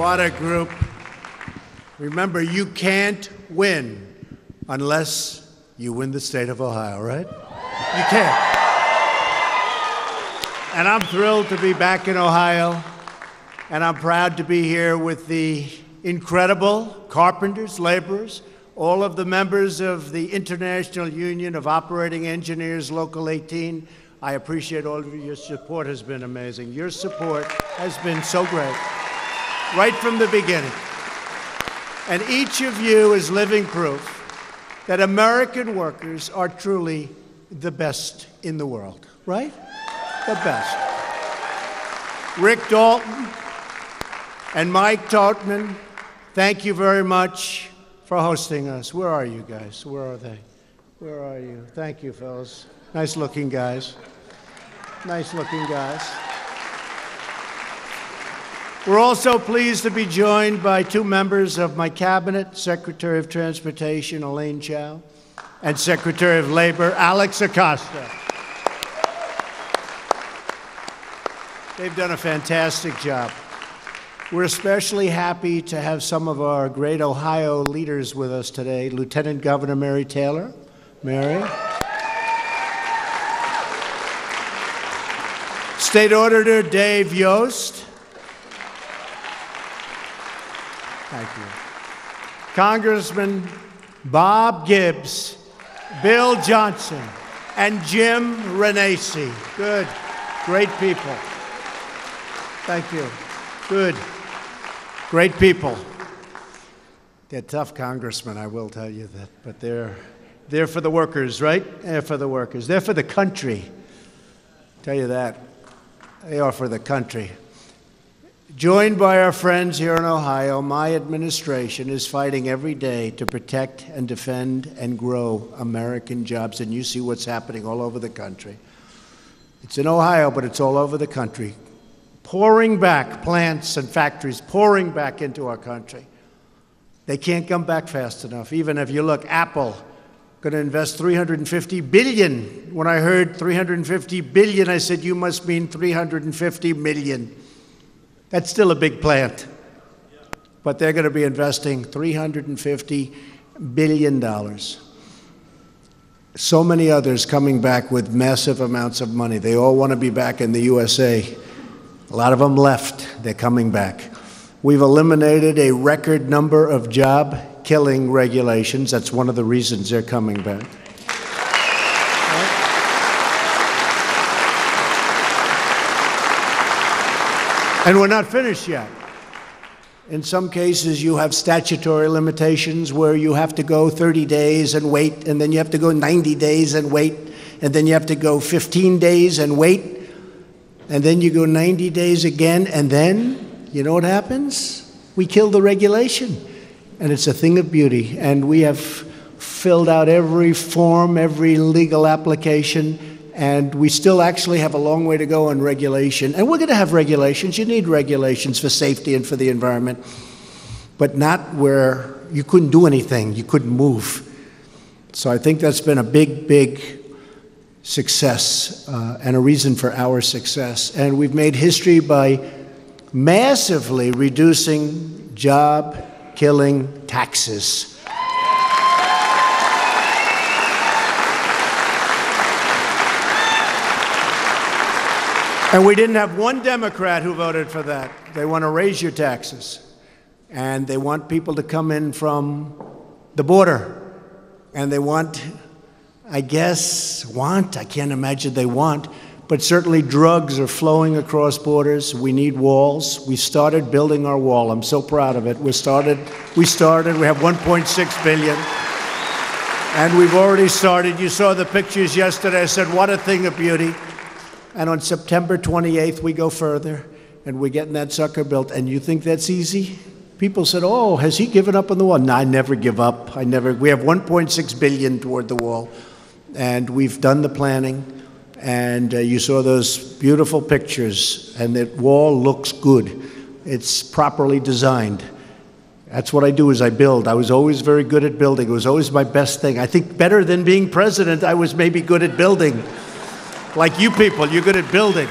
What a group. Remember, you can't win unless you win the state of Ohio, right? You can't. And I'm thrilled to be back in Ohio, and I'm proud to be here with the incredible carpenters, laborers, all of the members of the International Union of Operating Engineers, Local 18. I appreciate all of you. Your support has been amazing. Your support has been so great, right from the beginning. And each of you is living proof that American workers are truly the best in the world, right? The best. Rick Dalton and Mike Totman, thank you very much for hosting us. Where are you guys? Where are they? Where are you? Thank you, fellas. Nice looking guys. Nice looking guys. We're also pleased to be joined by two members of my cabinet, Secretary of Transportation Elaine Chao and Secretary of Labor Alex Acosta. They've done a fantastic job. We're especially happy to have some of our great Ohio leaders with us today. Lieutenant Governor Mary Taylor. Mary. State Auditor Dave Yost. Thank you. Congressman Bob Gibbs, Bill Johnson, and Jim Renacci. Good. Great people. Thank you. Good. Great people. They're tough congressmen, I will tell you that, but they're for the workers, right? They're for the workers. They're for the country. Tell you that. They are for the country. Joined by our friends here in Ohio, my administration is fighting every day to protect and defend and grow American jobs, and you see what's happening all over the country. It's in Ohio, but it's all over the country. Pouring back, plants and factories pouring back into our country. They can't come back fast enough. Even if you look, Apple going to invest $350 billion. When I heard $350 billion, I said, you must mean $350 million. That's still a big plant. But they're going to be investing $350 billion. So many others coming back with massive amounts of money. They all want to be back in the USA. A lot of them left. They're coming back. We've eliminated a record number of job-killing regulations. That's one of the reasons they're coming back. And we're not finished yet. In some cases, you have statutory limitations where you have to go 30 days and wait, and then you have to go 90 days and wait, and then you have to go 15 days and wait, and then you go 90 days again, and then, you know what happens? We kill the regulation, and it's a thing of beauty. And we have filled out every form, every legal application, and we still actually have a long way to go on regulation. And we're going to have regulations. You need regulations for safety and for the environment, but not where you couldn't do anything, you couldn't move. So I think that's been a big, big success and a reason for our success. And we've made history by massively reducing job-killing taxes. And we didn't have one Democrat who voted for that. They want to raise your taxes. And they want people to come in from the border. And they want, I can't imagine they want, but certainly drugs are flowing across borders. We need walls. We started building our wall. I'm so proud of it. We started, we have 1.6 billion. And we've already started. You saw the pictures yesterday. I said, what a thing of beauty. And on September 28th, we go further, and we're getting that sucker built. And you think that's easy? People said, oh, has he given up on the wall? No, I never give up. We have 1.6 billion toward the wall, and we've done the planning. And you saw those beautiful pictures, and that wall looks good. It's properly designed. That's what I do, is I build. I was always very good at building. It was always my best thing. I think better than being president, I was maybe good at building. Like you people, you're good at building.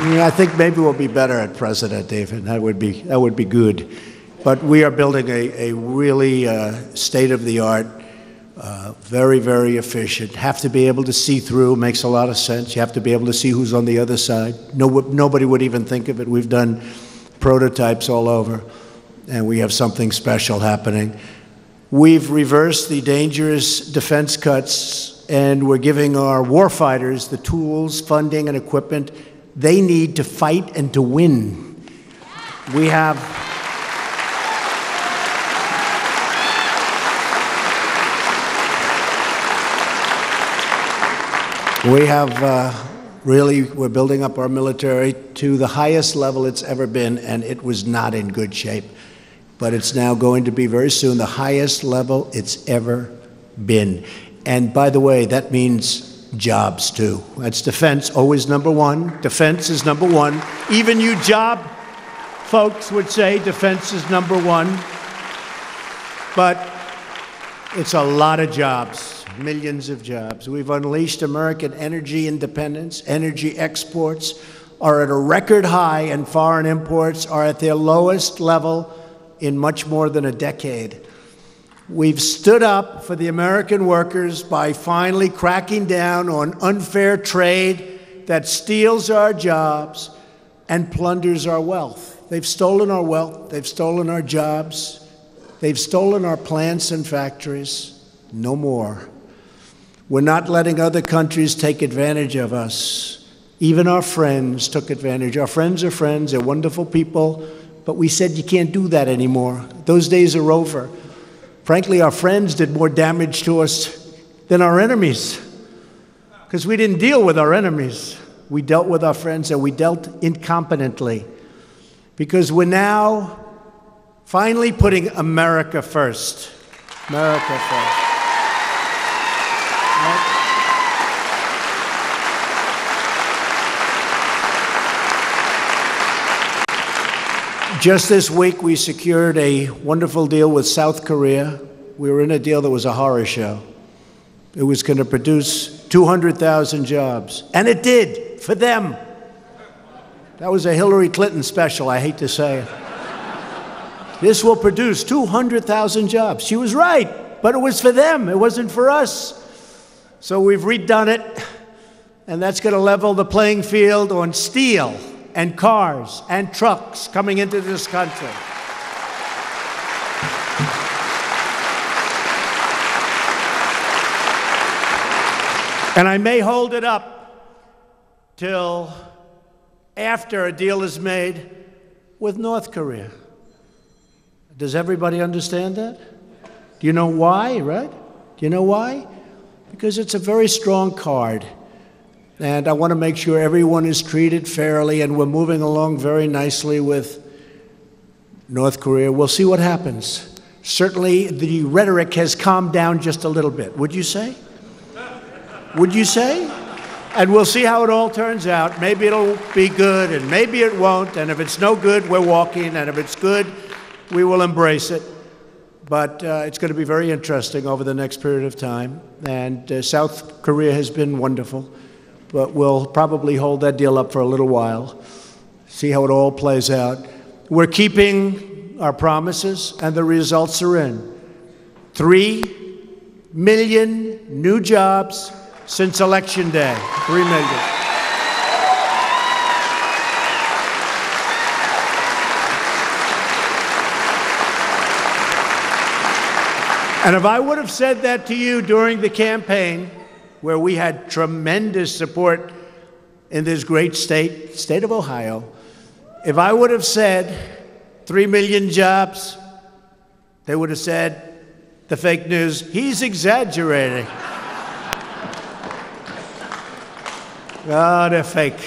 Yeah, I think maybe we'll be better at president, David. That would be good. But we are building a really state-of-the-art, very, very efficient. Have to be able to see through. Makes a lot of sense. You have to be able to see who's on the other side. Nobody would even think of it. We've done prototypes all over, and we have something special happening. We've reversed the dangerous defense cuts, and we're giving our warfighters the tools, funding, and equipment they need to fight and to win. We have we're building up our military to the highest level it's ever been, and it was not in good shape. But it's now going to be very soon the highest level it's ever been. And by the way, that means jobs too. That's defense, always number one. Defense is number one. Even you job folks would say defense is number one. But it's a lot of jobs, millions of jobs. We've unleashed American energy independence. Energy exports are at a record high, and foreign imports are at their lowest level in much more than a decade. We've stood up for the American workers by finally cracking down on unfair trade that steals our jobs and plunders our wealth. They've stolen our wealth, they've stolen our jobs, they've stolen our plants and factories. No more. We're not letting other countries take advantage of us. Even our friends took advantage. Our friends are friends, they're wonderful people, but we said you can't do that anymore. Those days are over. Frankly, our friends did more damage to us than our enemies, because we didn't deal with our enemies. We dealt with our friends, and we dealt incompetently, because we're now finally putting America first. America first. Right? Just this week, we secured a wonderful deal with South Korea. We were in a deal that was a horror show. It was going to produce 200,000 jobs, and it did, for them. That was a Hillary Clinton special, I hate to say it. This will produce 200,000 jobs. She was right, but it was for them. It wasn't for us. So we've redone it, and that's going to level the playing field on steel and cars and trucks coming into this country. And I may hold it up till after a deal is made with North Korea. Does everybody understand that? Do you know why, right? Do you know why? Because it's a very strong card. And I want to make sure everyone is treated fairly, and we're moving along very nicely with North Korea. We'll see what happens. Certainly, the rhetoric has calmed down just a little bit. Would you say? Would you say? And we'll see how it all turns out. Maybe it'll be good, and maybe it won't. And if it's no good, we're walking. And if it's good, we will embrace it. But it's going to be very interesting over the next period of time. And South Korea has been wonderful. But we'll probably hold that deal up for a little while, see how it all plays out. We're keeping our promises, and the results are in. 3 million new jobs since Election Day. 3 million. And if I would have said that to you during the campaign, where we had tremendous support in this great state of Ohio, if I would have said 3 million jobs, they would have said, the fake news, he's exaggerating. Oh, they're fake.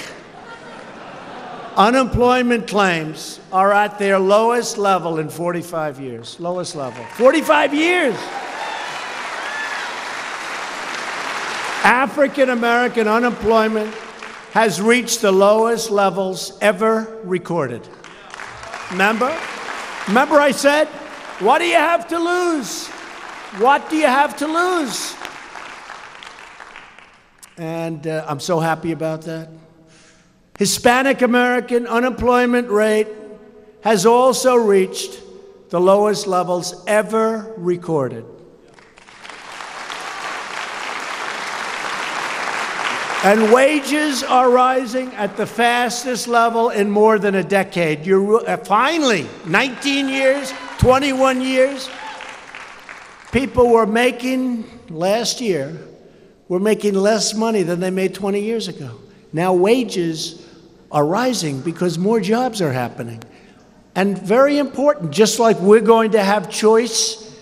Unemployment claims are at their lowest level in 45 years. Lowest level. 45 years! African-American unemployment has reached the lowest levels ever recorded. Remember? Remember I said, what do you have to lose? What do you have to lose? And I'm so happy about that. Hispanic American unemployment rate has also reached the lowest levels ever recorded. And wages are rising at the fastest level in more than a decade. Finally, 19 years, 21 years, people were making, last year, were making less money than they made 20 years ago. Now wages are rising because more jobs are happening. And very important, just like we're going to have choice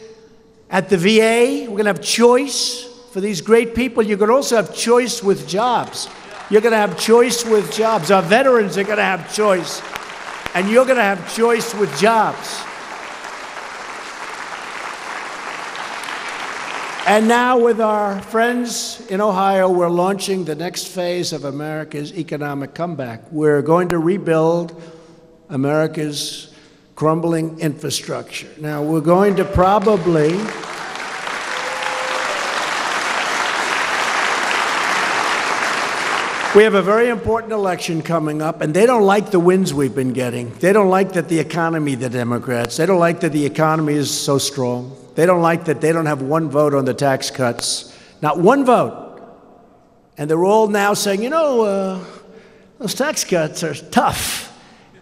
at the VA, we're going to have choice for these great people, you're going to also have choice with jobs. You're going to have choice with jobs. Our veterans are going to have choice. And you're going to have choice with jobs. And now with our friends in Ohio, we're launching the next phase of America's economic comeback. We're going to rebuild America's crumbling infrastructure. Now, we're going to probably we have a very important election coming up, and they don't like the wins we've been getting. They don't like that the economy, the Democrats, they don't like that the economy is so strong. They don't like that they don't have one vote on the tax cuts. Not one vote. And they're all now saying, those tax cuts are tough.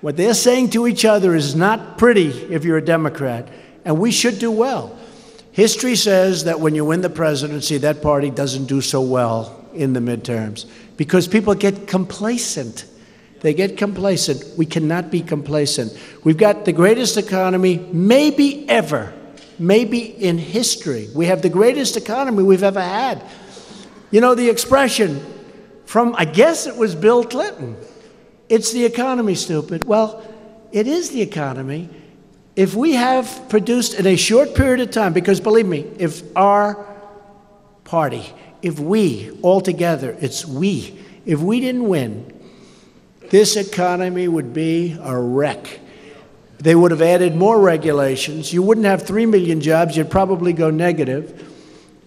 What they're saying to each other is not pretty if you're a Democrat, and we should do well. History says that when you win the presidency, that party doesn't do so well in the midterms because people get complacent. They get complacent. We cannot be complacent. We've got the greatest economy maybe ever, maybe in history. We have the greatest economy we've ever had. You know the expression from, I guess it was Bill Clinton, it's the economy, stupid. Well, it is the economy. If we have produced in a short period of time, because believe me, if our party, if we, all together, it's we, if we didn't win, this economy would be a wreck. They would have added more regulations. You wouldn't have 3 million jobs. You'd probably go negative.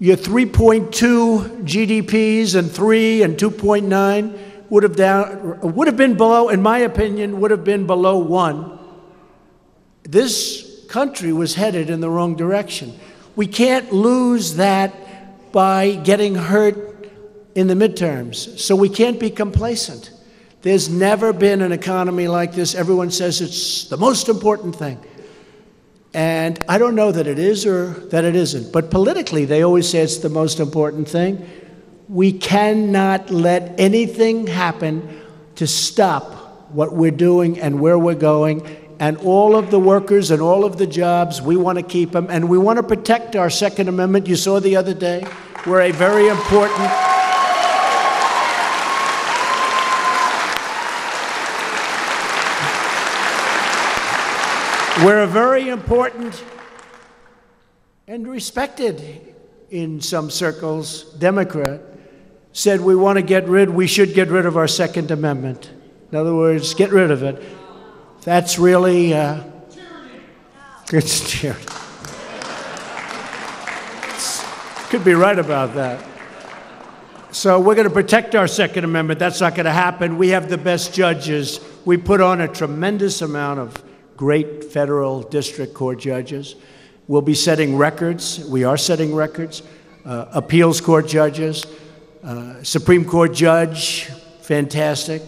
Your 3.2 GDPs and 3 and 2.9 would have been below, in my opinion, would have been below 1. This country was headed in the wrong direction. We can't lose that by getting hurt in the midterms. So we can't be complacent. There's never been an economy like this. Everyone says it's the most important thing. And I don't know that it is or that it isn't. But politically, they always say it's the most important thing. We cannot let anything happen to stop what we're doing and where we're going. And all of the workers and all of the jobs, we want to keep them. And we want to protect our Second Amendment. You saw the other day, we're a very important... We're a very important and respected, in some circles, Democrat, said we should get rid of our Second Amendment. In other words, get rid of it. That's really, it's tyranny. Could be right about that. So we're going to protect our Second Amendment. That's not going to happen. We have the best judges. We put on a tremendous amount of great federal district court judges. We'll be setting records. We are setting records. Appeals court judges, Supreme Court judge, fantastic,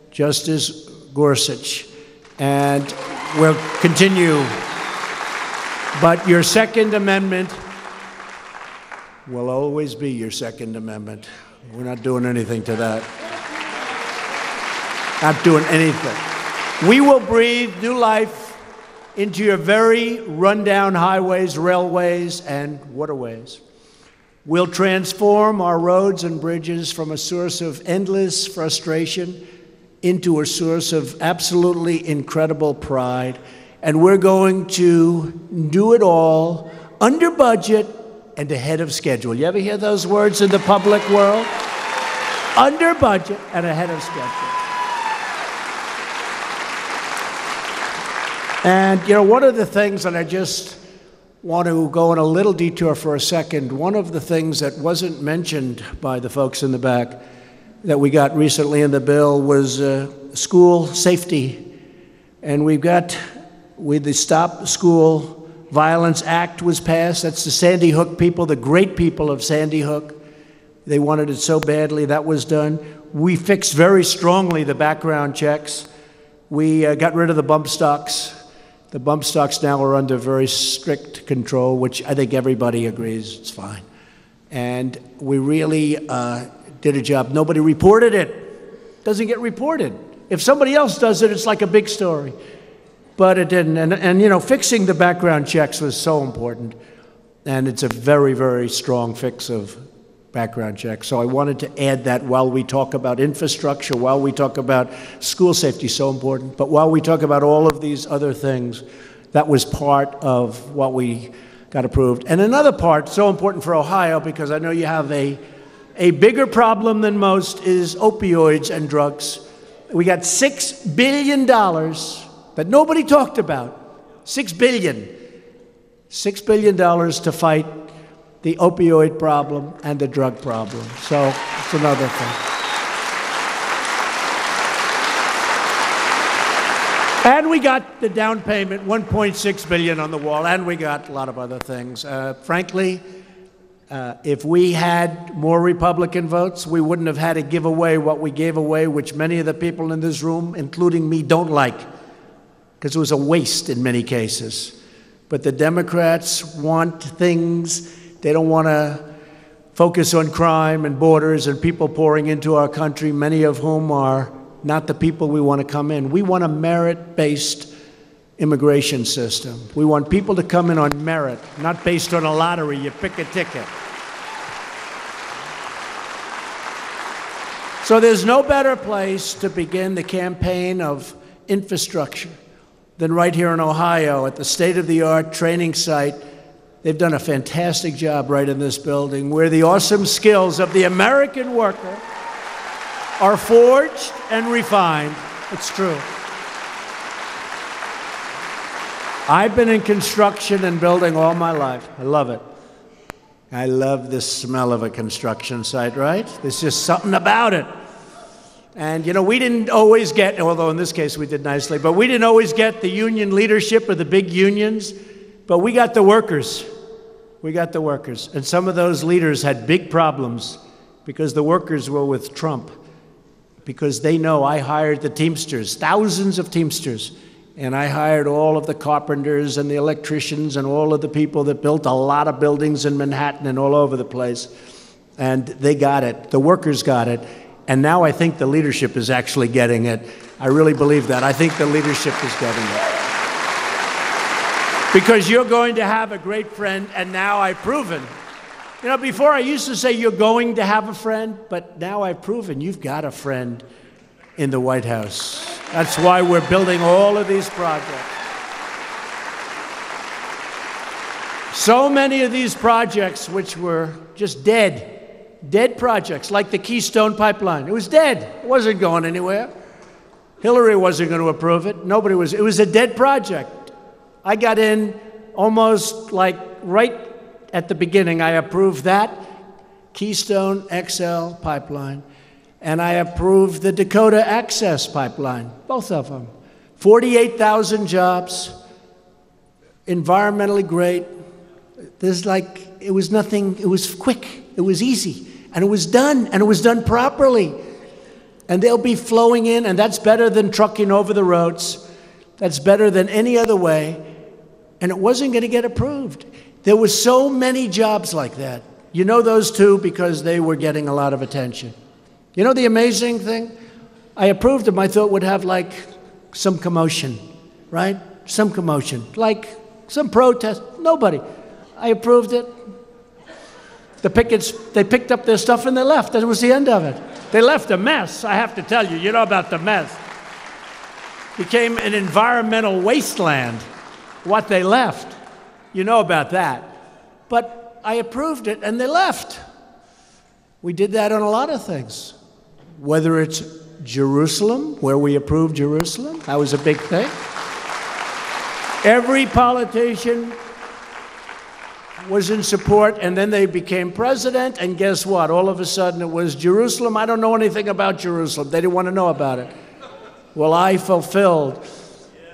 Justice Gorsuch. And we'll continue. But your Second Amendment will always be your Second Amendment. We're not doing anything to that. Not doing anything. We will breathe new life into your very rundown highways, railways, and waterways. We'll transform our roads and bridges from a source of endless frustration into a source of absolutely incredible pride. And we're going to do it all under budget and ahead of schedule. You ever hear those words in the public world? Under budget and ahead of schedule. And, one of the things that I just want to go on a little detour for a second, one of the things that wasn't mentioned by the folks in the back that we got recently in the bill was school safety. And the Stop School Violence Act was passed. That's the Sandy Hook people, the great people of Sandy Hook. They wanted it so badly. That was done. We fixed very strongly the background checks. We got rid of the bump stocks. The bump stocks now are under very strict control, which I think everybody agrees it's fine. And we really did a job. Nobody reported it. Doesn't get reported. If somebody else does it, it's like a big story. But it didn't. And you know, fixing the background checks was so important. And it's a very, very strong fix of background checks. So I wanted to add that while we talk about infrastructure, while we talk about school safety, so important, but while we talk about all of these other things, that was part of what we got approved. And another part, so important for Ohio, because I know you have a bigger problem than most, is opioids and drugs. We got $6 billion that nobody talked about. $6 billion. $6 billion to fight the opioid problem and the drug problem. So it's another thing. And we got the down payment, $1.6 billion on the wall, and we got a lot of other things. Frankly, if we had more Republican votes, we wouldn't have had to give away what we gave away, which many of the people in this room, including me, don't like, because it was a waste in many cases. But the Democrats want things. They don't want to focus on crime and borders and people pouring into our country, many of whom are not the people we want to come in. We want a merit-based immigration system. We want people to come in on merit, not based on a lottery. You pick a ticket. So there's no better place to begin the campaign of infrastructure than right here in Ohio at the state-of-the-art training site. They've done a fantastic job right in this building, where the awesome skills of the American worker are forged and refined. It's true. I've been in construction and building all my life. I love it. I love the smell of a construction site, right? There's just something about it. And, you know, we didn't always get, although in this case we did nicely, but we didn't always get the union leadership or the big unions, but we got the workers. We got the workers. And some of those leaders had big problems because the workers were with Trump, because they know I hired the Teamsters, thousands of Teamsters, and I hired all of the carpenters and the electricians and all of the people that built a lot of buildings in Manhattan and all over the place. And they got it. The workers got it. And now I think the leadership is actually getting it. I really believe that. I think the leadership is getting it. Because you're going to have a great friend, and now I've proven. You know, before I used to say you're going to have a friend, but now I've proven you've got a friend in the White House. That's why we're building all of these projects. So many of these projects which were just dead projects, like the Keystone Pipeline. It was dead. It wasn't going anywhere. Hillary wasn't going to approve it. Nobody was. It was a dead project. I got in almost like right at the beginning. I approved that Keystone XL pipeline, and I approved the Dakota Access pipeline, both of them. 48,000 jobs, environmentally great. There's like, it was nothing, it was quick, it was easy, and it was done properly. And they'll be flowing in, and that's better than trucking over the roads. That's better than any other way. And it wasn't going to get approved. There were so many jobs like that. You know those two because they were getting a lot of attention. You know the amazing thing? I approved them. I thought would have like some commotion, right? Some commotion, like some protest. Nobody. I approved it. The pickets, they picked up their stuff and they left. That was the end of it. They left a mess, I have to tell you. You know about the mess. Became an environmental wasteland, what they left. You know about that. But I approved it and they left. We did that on a lot of things. Whether it's Jerusalem, where we approved Jerusalem, that was a big thing. Every politician was in support, and then they became president, and guess what? All of a sudden it was Jerusalem. I don't know anything about Jerusalem. They didn't want to know about it. Well, I fulfilled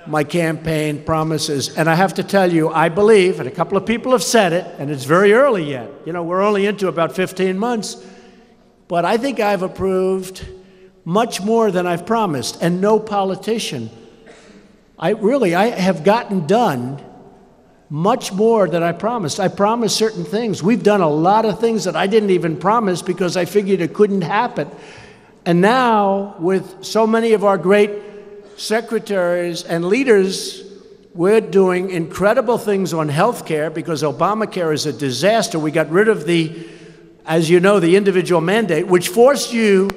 my campaign promises, and I have to tell you, I believe, and a couple of people have said it, and it's very early yet. You know, we're only into about 15 months, but I think I've approved much more than I've promised, and no politician. I have gotten done much more than I promised. I promised certain things. We've done a lot of things that I didn't even promise because I figured it couldn't happen. And now, with so many of our great secretaries and leaders, we're doing incredible things on health care because Obamacare is a disaster. We got rid of as you know, the individual mandate, which forced you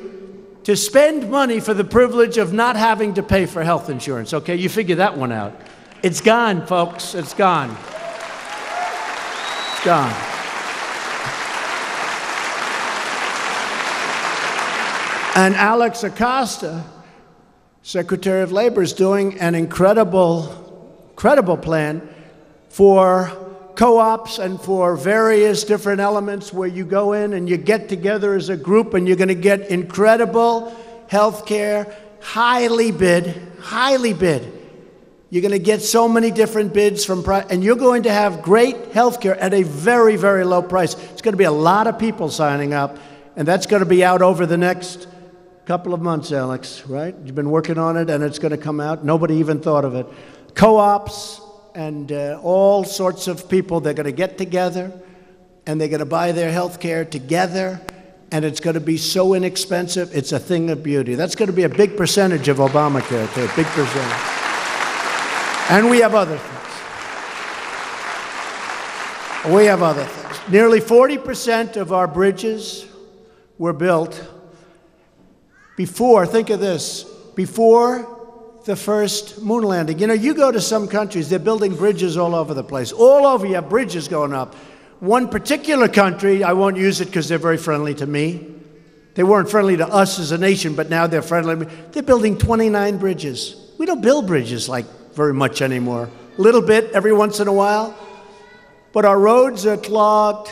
to spend money for the privilege of not having to pay for health insurance. Okay, you figure that one out. It's gone, folks. It's gone. It's gone. And Alex Acosta, Secretary of Labor, is doing an incredible plan for co-ops and for various different elements where you go in and you get together as a group and you're going to get incredible health care, highly bid. You're going to get so many different bids and you're going to have great health care at a very, very low price. It's going to be a lot of people signing up, and that's going to be out over the next couple of months, Alex, right? You've been working on it, and it's going to come out. Nobody even thought of it. Co-ops and all sorts of people, they're going to get together, and they're going to buy their health care together, and it's going to be so inexpensive, it's a thing of beauty. That's going to be a big percentage of Obamacare, too, a big percentage. And we have other things. Nearly 40% of our bridges were built before, think of this, before the first moon landing. You know, you go to some countries, they're building bridges all over the place. All over, you have bridges going up. One particular country, I won't use it because they're very friendly to me. They weren't friendly to us as a nation, but now they're friendly. They're building 29 bridges. We don't build bridges like very much anymore. A little bit every once in a while. But our roads are clogged.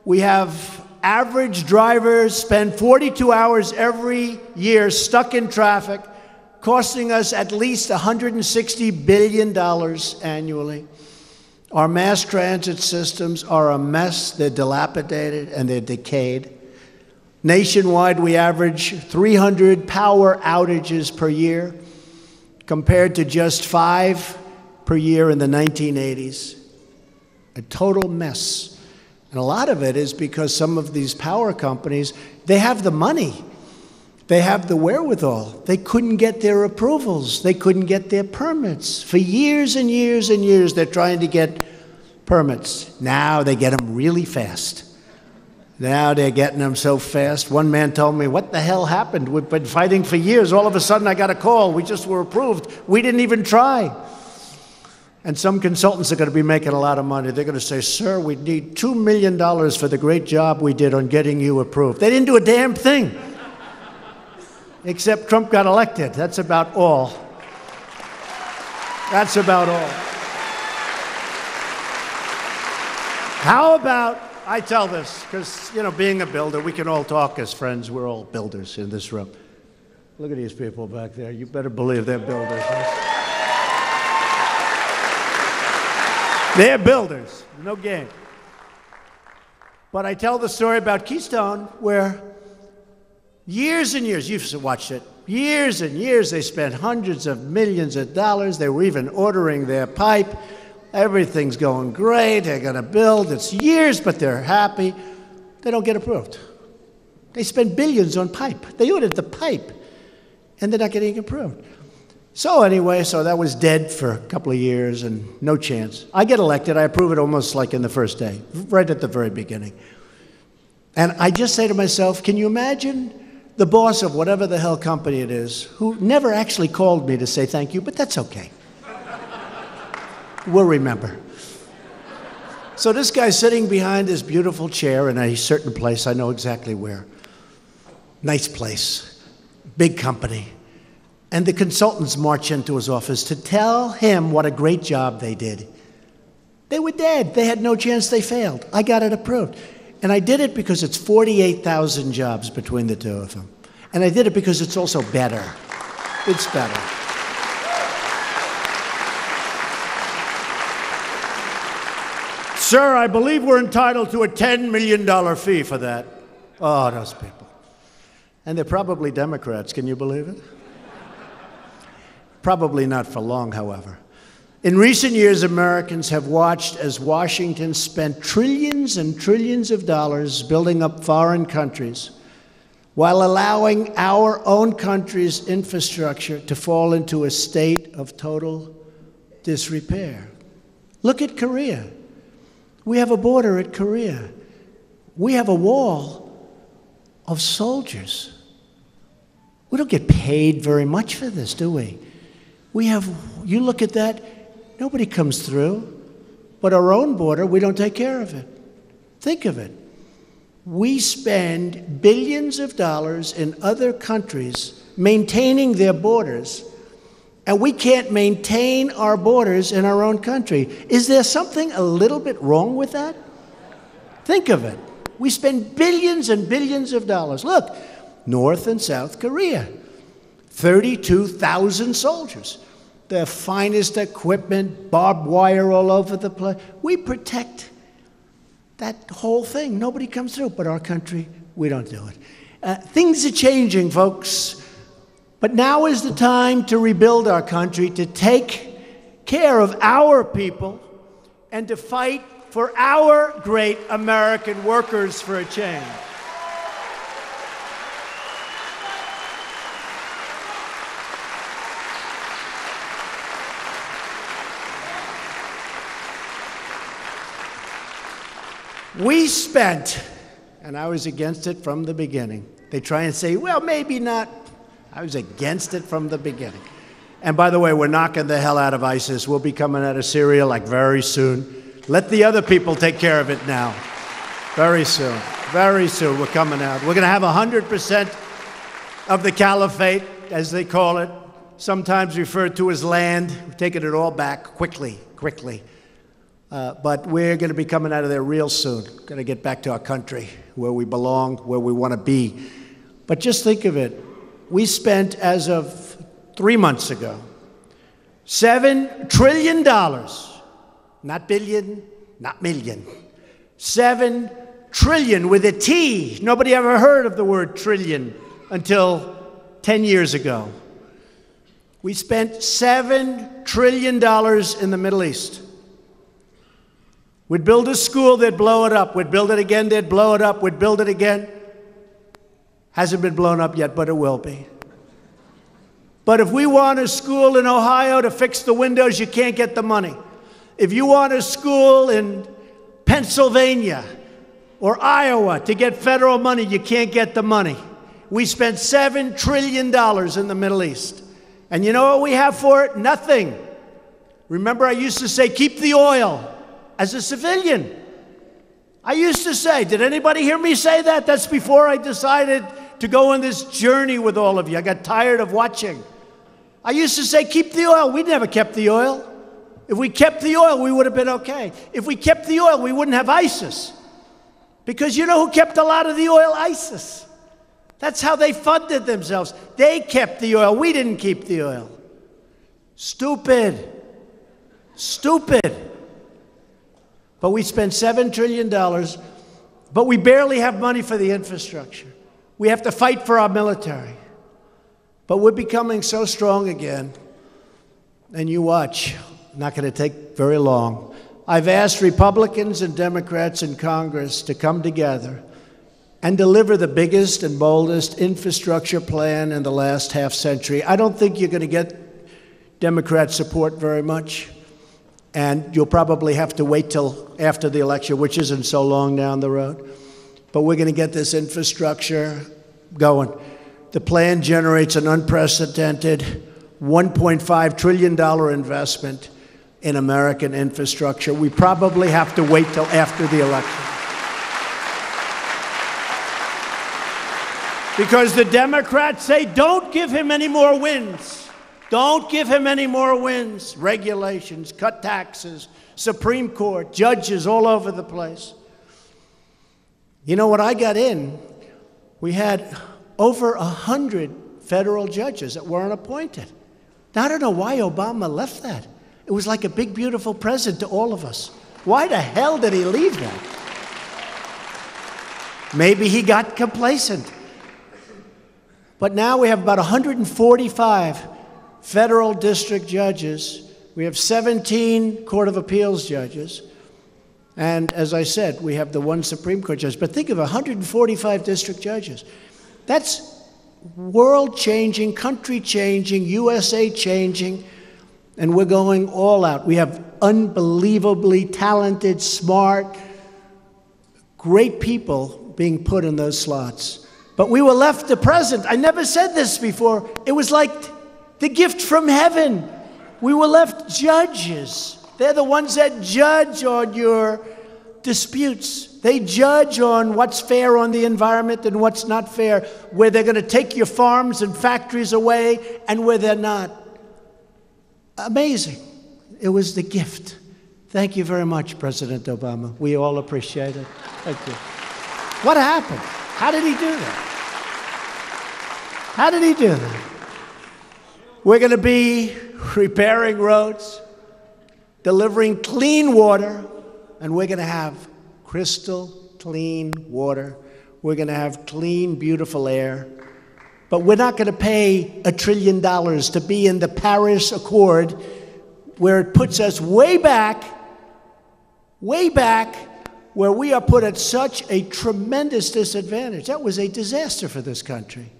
We have average drivers spend 42 hours every year stuck in traffic, costing us at least $160 billion annually. Our mass transit systems are a mess. They're dilapidated and they're decayed. Nationwide, we average 300 power outages per year, compared to just 5 per year in the 1980s. A total mess. And a lot of it is because some of these power companies, they have the money. They have the wherewithal. They couldn't get their approvals. They couldn't get their permits. For years and years and years, they're trying to get permits. Now they get them really fast. Now they're getting them so fast. One man told me, what the hell happened? We've been fighting for years. All of a sudden, I got a call. We just were approved. We didn't even try. And some consultants are going to be making a lot of money. They're going to say, sir, we need $2 million for the great job we did on getting you approved. They didn't do a damn thing. Except Trump got elected. That's about all. That's about all. How about, I tell this, because, you know, being a builder, we can all talk as friends. We're all builders in this room. Look at these people back there. You better believe they're builders. They're builders, no game. But I tell the story about Keystone, where years and years, you've watched it, years and years, they spent hundreds of millions of dollars. They were even ordering their pipe. Everything's going great. They're going to build. It's years, but they're happy. They don't get approved. They spend billions on pipe. They ordered the pipe, and they're not getting approved. So anyway, so that was dead for a couple of years and no chance. I get elected. I approve it almost like in the first day, right at the very beginning. And I just say to myself, can you imagine the boss of whatever the hell company it is, who never actually called me to say thank you, but that's okay. We'll remember. So this guy's sitting behind this beautiful chair in a certain place. I know exactly where. Nice place, big company. And the consultants march into his office to tell him what a great job they did. They were dead. They had no chance. They failed. I got it approved. And I did it because it's 48,000 jobs between the two of them. And I did it because it's also better. It's better. Sir, I believe we're entitled to a $10 million fee for that. Oh, those people. And they're probably Democrats. Can you believe it? Probably not for long, however. In recent years, Americans have watched as Washington spent trillions and trillions of dollars building up foreign countries while allowing our own country's infrastructure to fall into a state of total disrepair. Look at Korea. We have a border at Korea. We have a wall of soldiers. We don't get paid very much for this, do we? You look at that, nobody comes through. But our own border, we don't take care of it. Think of it. We spend billions of dollars in other countries maintaining their borders, and we can't maintain our borders in our own country. Is there something a little bit wrong with that? Think of it. We spend billions and billions of dollars. Look, North and South Korea, 32,000 soldiers. The finest equipment, barbed wire all over the place. We protect that whole thing. Nobody comes through, but our country, we don't do it. Things are changing, folks. But now is the time to rebuild our country, to take care of our people, and to fight for our great American workers for a change. We spent, and I was against it from the beginning. They try and say, well, maybe not. I was against it from the beginning. And by the way, we're knocking the hell out of ISIS. We'll be coming out of Syria like very soon. Let the other people take care of it now. Very soon. Very soon we're coming out. We're going to have 100% of the caliphate, as they call it, sometimes referred to as land. We're taking it all back quickly. But we're going to be coming out of there real soon. Going to get back to our country, where we belong, where we want to be. But just think of it. We spent, as of 3 months ago, $7 trillion, not billion, not million, 7 trillion with a T. Nobody ever heard of the word trillion until 10 years ago. We spent $7 trillion in the Middle East. We'd build a school, they'd blow it up. We'd build it again, they'd blow it up. We'd build it again. Hasn't been blown up yet, but it will be. But if we want a school in Ohio to fix the windows, you can't get the money. If you want a school in Pennsylvania or Iowa to get federal money, you can't get the money. We spent $7 trillion in the Middle East. And you know what we have for it? Nothing. Remember, I used to say, keep the oil. As a civilian, I used to say, did anybody hear me say that? That's before I decided to go on this journey with all of you. I got tired of watching. I used to say, keep the oil. We never kept the oil. If we kept the oil, we would have been okay. If we kept the oil, we wouldn't have ISIS. Because you know who kept a lot of the oil? ISIS. That's how they funded themselves. They kept the oil. We didn't keep the oil. Stupid. Stupid. But we spent $7 trillion, but we barely have money for the infrastructure. We have to fight for our military. But we're becoming so strong again. And you watch, not going to take very long. I've asked Republicans and Democrats in Congress to come together and deliver the biggest and boldest infrastructure plan in the last half century. I don't think you're going to get Democrat support very much. And you'll probably have to wait till after the election, which isn't so long down the road. But we're going to get this infrastructure going. The plan generates an unprecedented $1.5 trillion investment in American infrastructure. We probably have to wait till after the election. Because the Democrats say, don't give him any more wins. Don't give him any more wins. Regulations, cut taxes, Supreme Court, judges all over the place. You know, when I got in, we had over 100 federal judges that weren't appointed. Now, I don't know why Obama left that. It was like a big, beautiful present to all of us. Why the hell did he leave that? Maybe he got complacent. But now we have about 145 federal district judges. We have 17 Court of Appeals judges. And as I said, we have the one Supreme Court judge. But think of 145 district judges. That's world-changing, country-changing, USA-changing, and we're going all out. We have unbelievably talented, smart, great people being put in those slots. But we were left the present. I never said this before. It was like the gift from heaven. We were left judges. They're the ones that judge on your disputes. They judge on what's fair on the environment and what's not fair, where they're going to take your farms and factories away and where they're not. Amazing. It was the gift. Thank you very much, President Obama. We all appreciate it. Thank you. What happened? How did he do that? How did he do that? We're going to be repairing roads, delivering clean water, and we're going to have crystal clean water. We're going to have clean, beautiful air. But we're not going to pay $1 trillion to be in the Paris Accord, where it puts us way back, where we are put at such a tremendous disadvantage. That was a disaster for this country.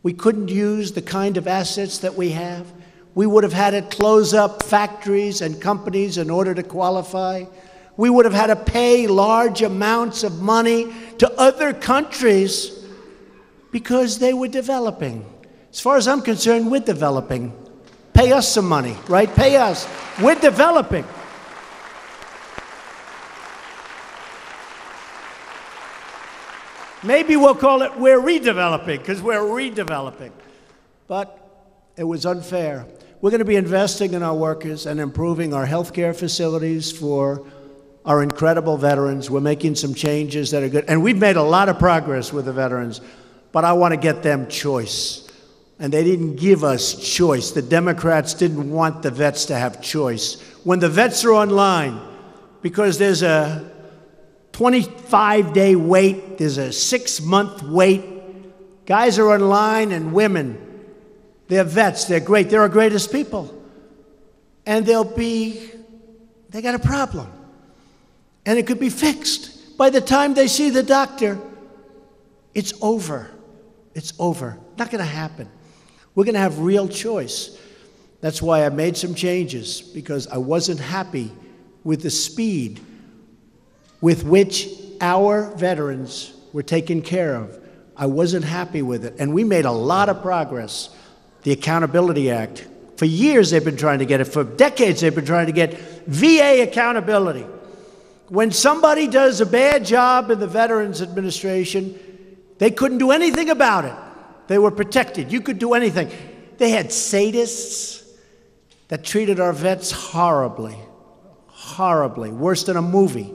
We couldn't use the kind of assets that we have. We would have had to close up factories and companies in order to qualify. We would have had to pay large amounts of money to other countries because they were developing. As far as I'm concerned, we're developing. Pay us some money, right? Pay us. We're developing. Maybe we'll call it we're redeveloping, because we're redeveloping. But it was unfair. We're going to be investing in our workers and improving our health care facilities for our incredible veterans. We're making some changes that are good. And we've made a lot of progress with the veterans, but I want to get them choice. And they didn't give us choice. The Democrats didn't want the vets to have choice. When the vets are online, because there's a 25-day wait, there's a 6-month wait, guys are online and women, they're vets, they're great, they're our greatest people. And they got a problem. And it could be fixed. By the time they see the doctor, it's over. It's over. Not going to happen. We're going to have real choice. That's why I made some changes, because I wasn't happy with the speed with which our veterans were taken care of. I wasn't happy with it. And we made a lot of progress. The Accountability Act. For years they've been trying to get it. For decades they've been trying to get VA accountability. When somebody does a bad job in the Veterans Administration, they couldn't do anything about it. They were protected. You could do anything. They had sadists that treated our vets horribly, horribly, worse than a movie.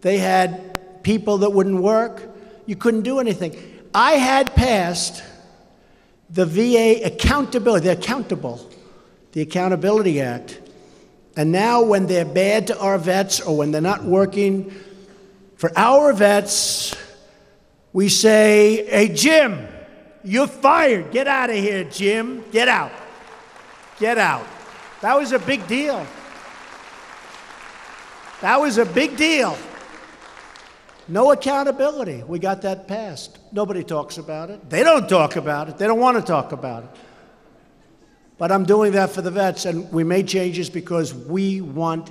They had people that wouldn't work. You couldn't do anything. I had passed the VA accountability, the Accountability Act. And now when they're bad to our vets or when they're not working for our vets, we say, hey, Jim, you're fired. Get out of here, Jim. Get out. Get out. That was a big deal. That was a big deal. No accountability. We got that passed. Nobody talks about it. They don't talk about it. They don't want to talk about it. But I'm doing that for the vets, and we made changes because we want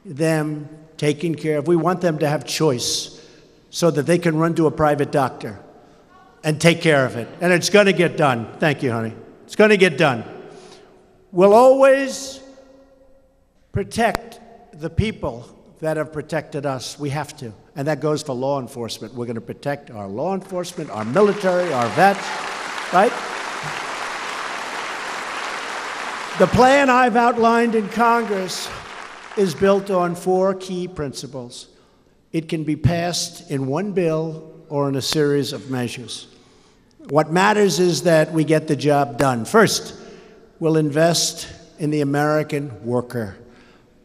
them taken care of. We want them to have choice so that they can run to a private doctor and take care of it. And it's going to get done. Thank you, honey. It's going to get done. We'll always protect the people that have protected us. We have to. And that goes for law enforcement. We're going to protect our law enforcement, our military, our vets, right? The plan I've outlined in Congress is built on 4 key principles. It can be passed in one bill or in a series of measures. What matters is that we get the job done. First, we'll invest in the American worker.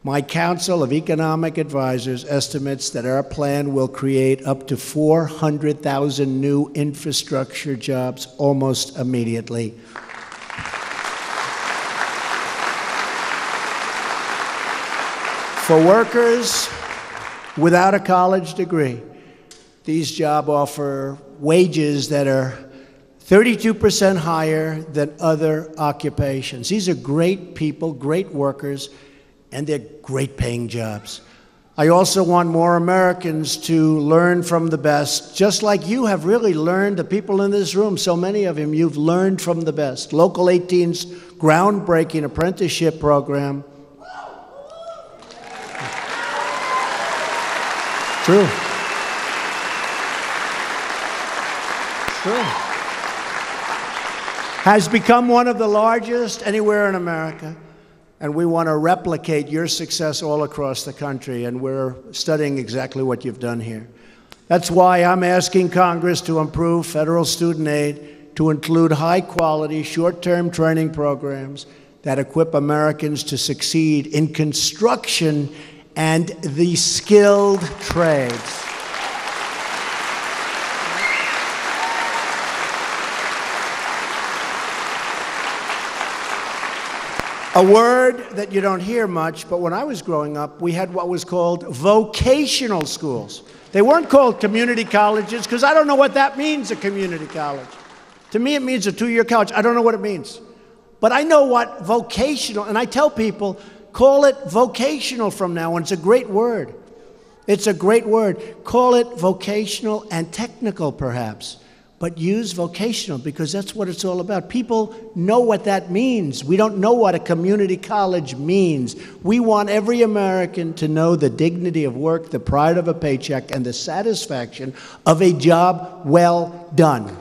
My Council of Economic Advisors estimates that our plan will create up to 400,000 new infrastructure jobs almost immediately. For workers without a college degree, these jobs offer wages that are 32% higher than other occupations. These are great people, great workers, and they're great paying jobs. I also want more Americans to learn from the best, just like you have really learned, the people in this room, so many of them, you've learned from the best. Local 18's groundbreaking apprenticeship program. True. True. Has become one of the largest anywhere in America, and we want to replicate your success all across the country, and we're studying exactly what you've done here. That's why I'm asking Congress to improve federal student aid to include high-quality, short-term training programs that equip Americans to succeed in construction and the skilled trades. A word that you don't hear much, but when I was growing up, we had what was called vocational schools. They weren't called community colleges, because I don't know what that means, a community college. To me, it means a 2-year college. I don't know what it means. But I know what vocational, and I tell people, call it vocational from now on. It's a great word. It's a great word. Call it vocational and technical, perhaps. But use vocational, because that's what it's all about. People know what that means. We don't know what a community college means. We want every American to know the dignity of work, the pride of a paycheck, and the satisfaction of a job well done.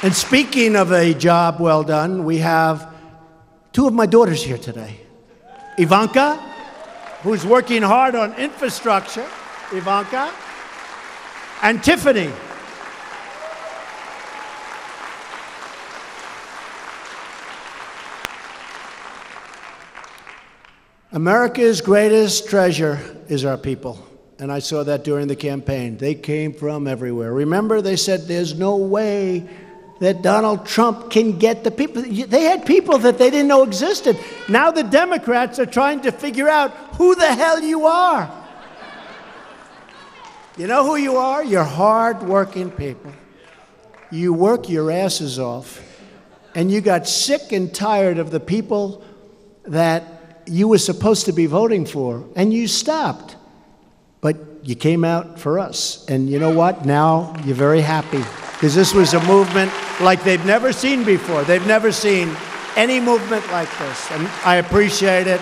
And speaking of a job well done, we have 2 of my daughters here today. Ivanka, who's working hard on infrastructure, Ivanka, and Tiffany. America's greatest treasure is our people, and I saw that during the campaign. They came from everywhere. Remember, they said there's no way that Donald Trump can get the people. They had people that they didn't know existed. Now the Democrats are trying to figure out who the hell you are. You know who you are? You're hard-working people. You work your asses off, and you got sick and tired of the people that you were supposed to be voting for, and you stopped. But you came out for us, and you know what? Now you're very happy, because this was a movement like they've never seen before. They've never seen any movement like this, and I appreciate it,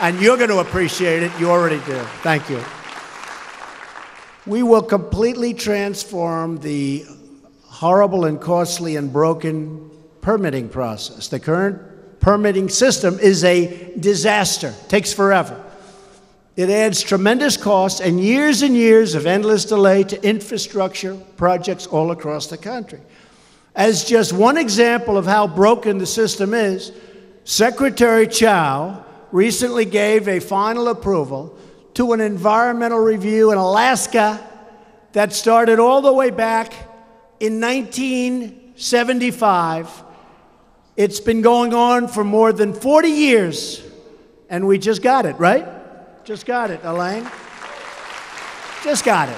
and you're going to appreciate it. You already do. Thank you. We will completely transform the horrible and costly and broken permitting process. The current permitting system is a disaster. It takes forever. It adds tremendous costs and years of endless delay to infrastructure projects all across the country. As just one example of how broken the system is, Secretary Chow recently gave a final approval to an environmental review in Alaska that started all the way back in 1975. It's been going on for more than 40 years, and we just got it, right? Just got it, Elaine. Just got it.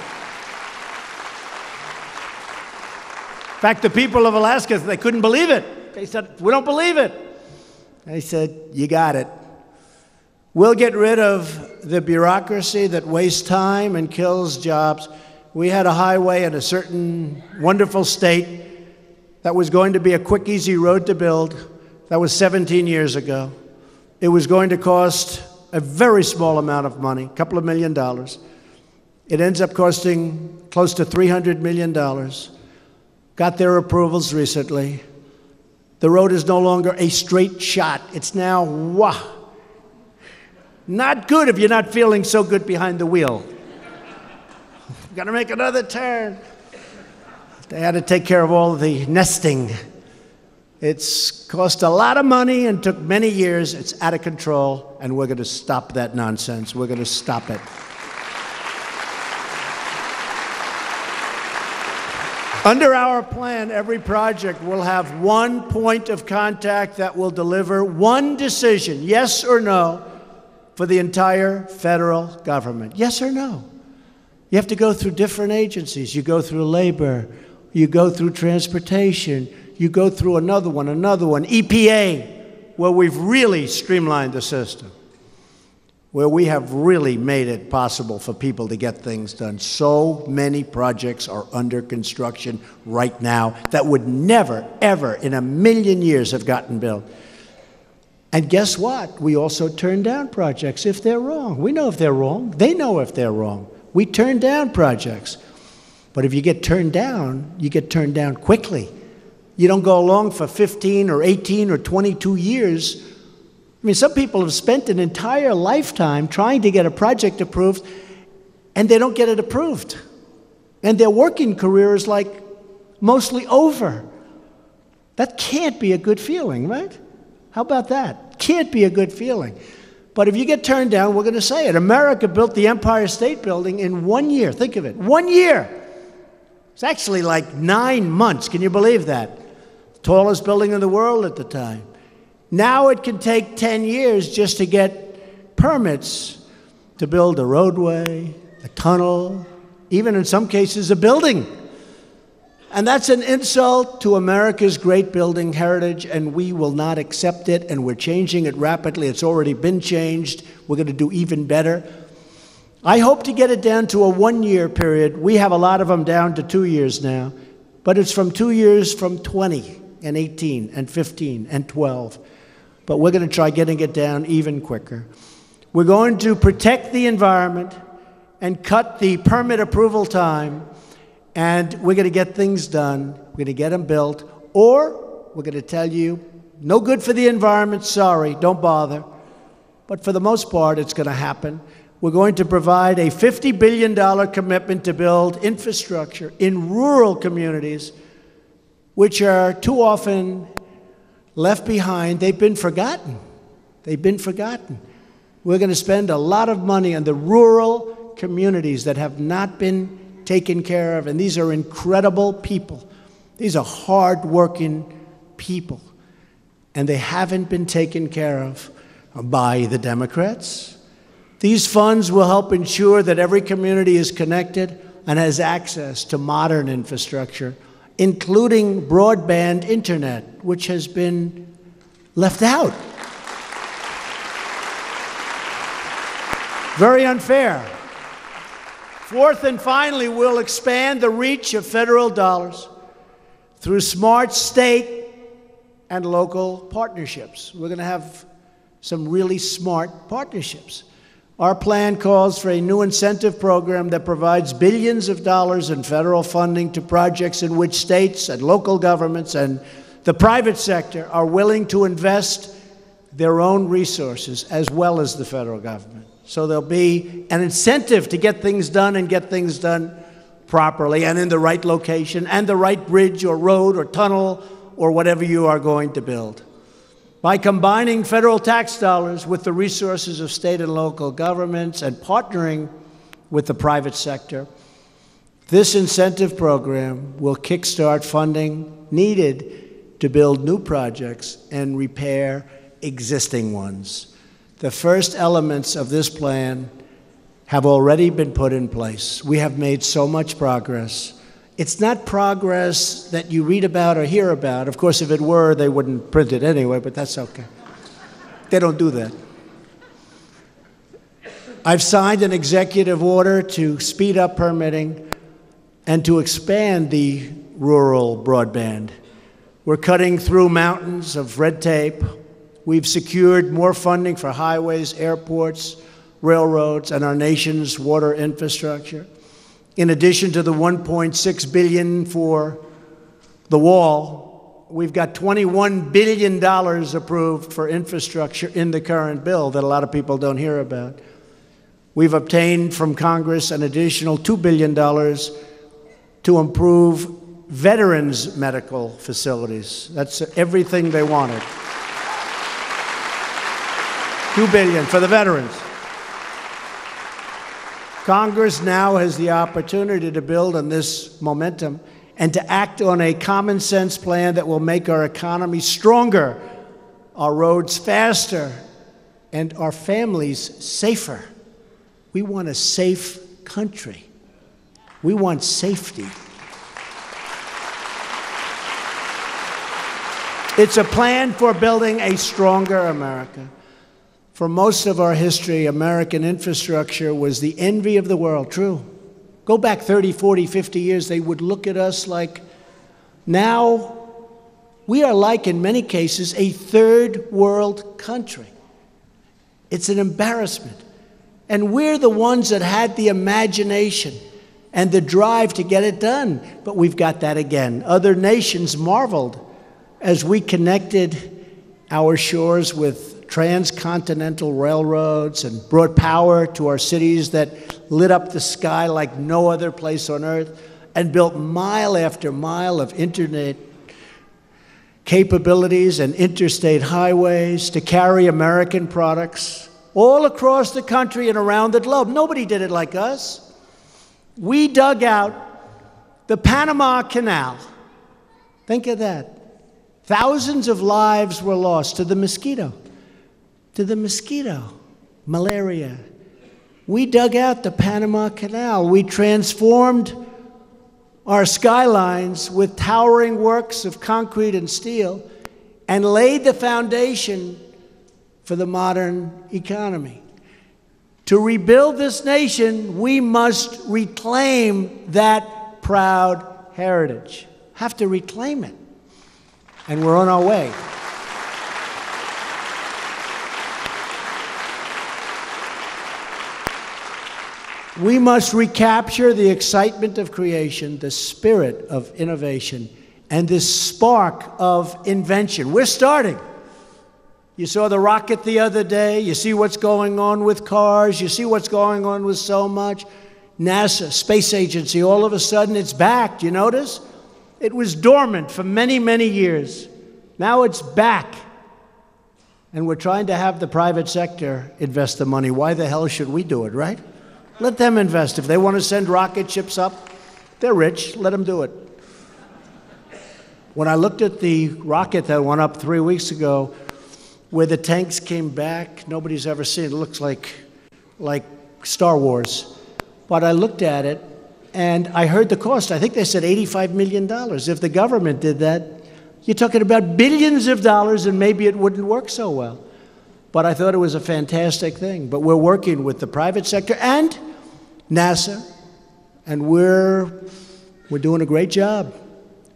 In fact, the people of Alaska, they couldn't believe it. They said, we don't believe it. They said, you got it. We'll get rid of the bureaucracy that wastes time and kills jobs. We had a highway in a certain wonderful state that was going to be a quick, easy road to build. That was 17 years ago. It was going to cost a very small amount of money, a couple of $1 million. It ends up costing close to $300 million. Got their approvals recently. The road is no longer a straight shot. It's now, wah. Not good if you're not feeling so good behind the wheel. Got to make another turn. They had to take care of all of the nesting. It's cost a lot of money and took many years. It's out of control, and we're going to stop that nonsense. We're going to stop it. Under our plan, every project will have one point of contact that will deliver one decision, yes or no, for the entire federal government. Yes or no? You have to go through different agencies. You go through labor, you go through transportation, you go through another one, EPA, where we've really streamlined the system, where we have really made it possible for people to get things done. So many projects are under construction right now that would never, ever in a million years have gotten built. And guess what? We also turn down projects if they're wrong. We know if they're wrong. They know if they're wrong. We turn down projects. But if you get turned down, you get turned down quickly. You don't go along for 15 or 18 or 22 years. I mean, some people have spent an entire lifetime trying to get a project approved, and they don't get it approved. And their working career is like mostly over. That can't be a good feeling, right? How about that? Can't be a good feeling. But if you get turned down, we're going to say it. America built the Empire State Building in 1 year. Think of it. 1 year. It's actually like 9 months. Can you believe that? Tallest building in the world at the time. Now it can take 10 years just to get permits to build a roadway, a tunnel, even in some cases a building. And that's an insult to America's great building heritage, and we will not accept it, and we're changing it rapidly. It's already been changed. We're going to do even better. I hope to get it down to a 1-year period. We have a lot of them down to 2 years now, but it's from 2 years from 20 and 18 and 15 and 12. But we're going to try getting it down even quicker. We're going to protect the environment and cut the permit approval time, and we're going to get things done. We're going to get them built, or we're going to tell you, no good for the environment, sorry, don't bother. But for the most part, it's going to happen. We're going to provide a $50 billion commitment to build infrastructure in rural communities, which are too often left behind. They've been forgotten. They've been forgotten. We're going to spend a lot of money on the rural communities that have not been taken care of, and these are incredible people. These are hard-working people, and they haven't been taken care of by the Democrats. These funds will help ensure that every community is connected and has access to modern infrastructure, including broadband internet, which has been left out. Very unfair. Fourth and finally, we'll expand the reach of federal dollars through smart state and local partnerships. We're going to have some really smart partnerships. Our plan calls for a new incentive program that provides billions of dollars in federal funding to projects in which states and local governments and the private sector are willing to invest their own resources as well as the federal government. So there'll be an incentive to get things done and get things done properly and in the right location and the right bridge or road or tunnel or whatever you are going to build. By combining federal tax dollars with the resources of state and local governments and partnering with the private sector, this incentive program will kickstart funding needed to build new projects and repair existing ones. The first elements of this plan have already been put in place. We have made so much progress. It's not progress that you read about or hear about. Of course, if it were, they wouldn't print it anyway, but that's okay. They don't do that. I've signed an executive order to speed up permitting and to expand the rural broadband. We're cutting through mountains of red tape. We've secured more funding for highways, airports, railroads, and our nation's water infrastructure. In addition to the $1.6 billion for the wall, we've got $21 billion approved for infrastructure in the current bill that a lot of people don't hear about. We've obtained from Congress an additional $2 billion to improve veterans' medical facilities. That's everything they wanted. $2 billion for the veterans. Congress now has the opportunity to build on this momentum and to act on a common sense plan that will make our economy stronger, our roads faster, and our families safer. We want a safe country. We want safety. It's a plan for building a stronger America. For most of our history, American infrastructure was the envy of the world. True. Go back 30, 40, 50 years, they would look at us like, now we are like, in many cases, a third world country. It's an embarrassment. And we're the ones that had the imagination and the drive to get it done. But we've got that again. Other nations marveled as we connected our shores with transcontinental railroads and brought power to our cities that lit up the sky like no other place on earth, and built mile after mile of internet capabilities and interstate highways to carry American products all across the country and around the globe. Nobody did it like us. We dug out the Panama Canal. Think of that. Thousands of lives were lost to the mosquito. Malaria. We dug out the Panama Canal. We transformed our skylines with towering works of concrete and steel and laid the foundation for the modern economy. To rebuild this nation, we must reclaim that proud heritage. Have to reclaim it. And we're on our way. We must recapture the excitement of creation, the spirit of innovation, and this spark of invention. We're starting. You saw the rocket the other day. You see what's going on with cars. You see what's going on with so much. NASA, space agency, all of a sudden it's back. Do you notice? It was dormant for many, many years. Now it's back. And we're trying to have the private sector invest the money. Why the hell should we do it, right? Let them invest. If they want to send rocket ships up, they're rich. Let them do it. When I looked at the rocket that went up 3 weeks ago, where the tanks came back, nobody's ever seen it. It looks like Star Wars. But I looked at it, and I heard the cost. I think they said $85 million. If the government did that, you're talking about billions of dollars, and maybe it wouldn't work so well. But I thought it was a fantastic thing. But we're working with the private sector and NASA, and we're doing a great job.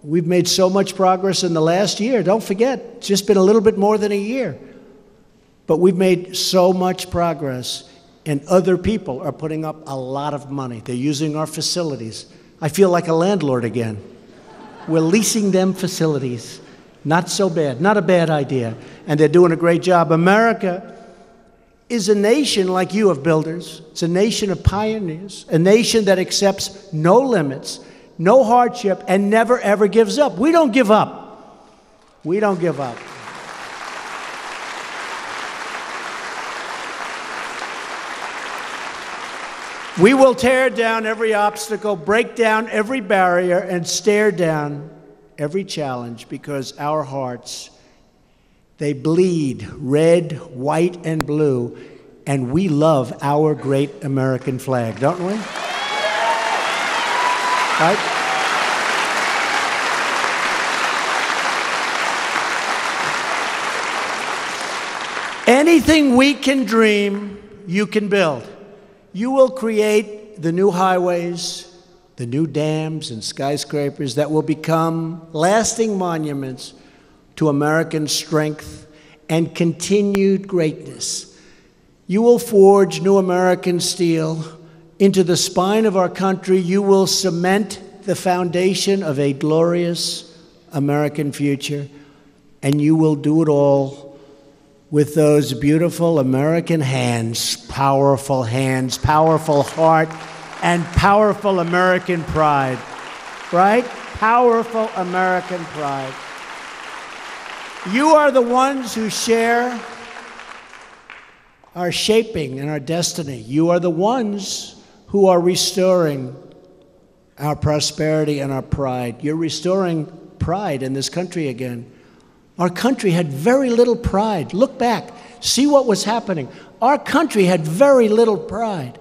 We've made so much progress in the last year. Don't forget, it's just been a little bit more than a year. But we've made so much progress, and other people are putting up a lot of money. They're using our facilities. I feel like a landlord again. We're leasing them facilities. Not so bad, not a bad idea. And they're doing a great job. America is a nation like you of builders. It's a nation of pioneers, a nation that accepts no limits, no hardship, and never, ever gives up. We don't give up. We don't give up. We will tear down every obstacle, break down every barrier, and stare down every challenge, because our hearts, they bleed red, white, and blue, and we love our great American flag, don't we? Right? Anything we can dream, you can build. You will create the new highways, the new dams and skyscrapers that will become lasting monuments to American strength and continued greatness. You will forge new American steel into the spine of our country. You will cement the foundation of a glorious American future, and you will do it all with those beautiful American hands, powerful heart, and powerful American pride, right? Powerful American pride. You are the ones who share our shaping and our destiny. You are the ones who are restoring our prosperity and our pride. You're restoring pride in this country again. Our country had very little pride. Look back, see what was happening. Our country had very little pride.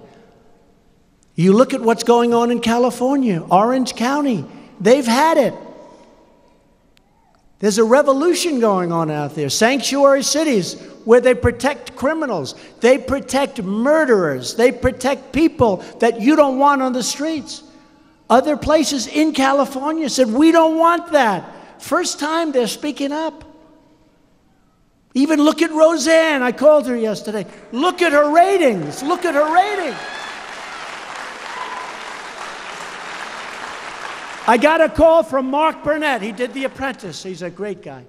You look at what's going on in California, Orange County, they've had it. There's a revolution going on out there. Sanctuary cities where they protect criminals. They protect murderers. They protect people that you don't want on the streets. Other places in California said, we don't want that. First time they're speaking up. Even look at Roseanne. I called her yesterday. Look at her ratings. Look at her ratings. I got a call from Mark Burnett. He did The Apprentice. He's a great guy.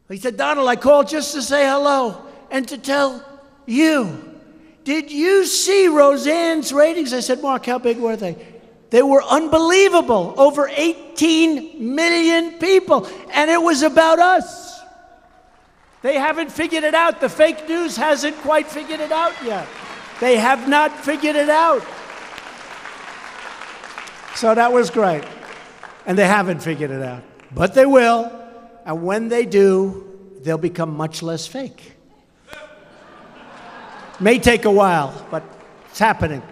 He said, Donald, I called just to say hello and to tell you. Did you see Roseanne's ratings? I said, Mark, how big were they? They were unbelievable. Over 18 million people. And it was about us. They haven't figured it out. The fake news hasn't quite figured it out yet. They have not figured it out. So that was great. And they haven't figured it out. But they will. And when they do, they'll become much less fake. May take a while, but it's happening.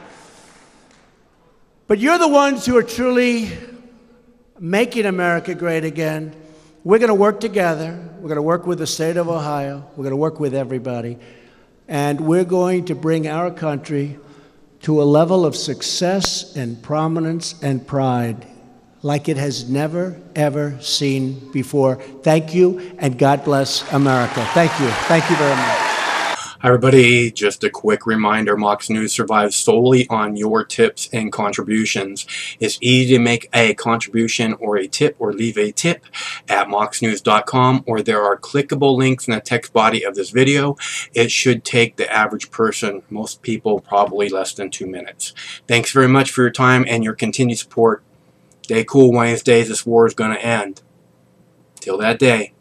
But you're the ones who are truly making America great again. We're going to work together. We're going to work with the state of Ohio. We're going to work with everybody. And we're going to bring our country to a level of success and prominence and pride like it has never, ever seen before. Thank you, and God bless America. Thank you. Thank you very much. Hi everybody, just a quick reminder, Mox News survives solely on your tips and contributions. It's easy to make a contribution or a tip or leave a tip at moxnews.com, or there are clickable links in the text body of this video. It should take the average person, most people, probably less than 2 minutes. Thanks very much for your time and your continued support. Stay cool one of these days, this war is going to end. Till that day.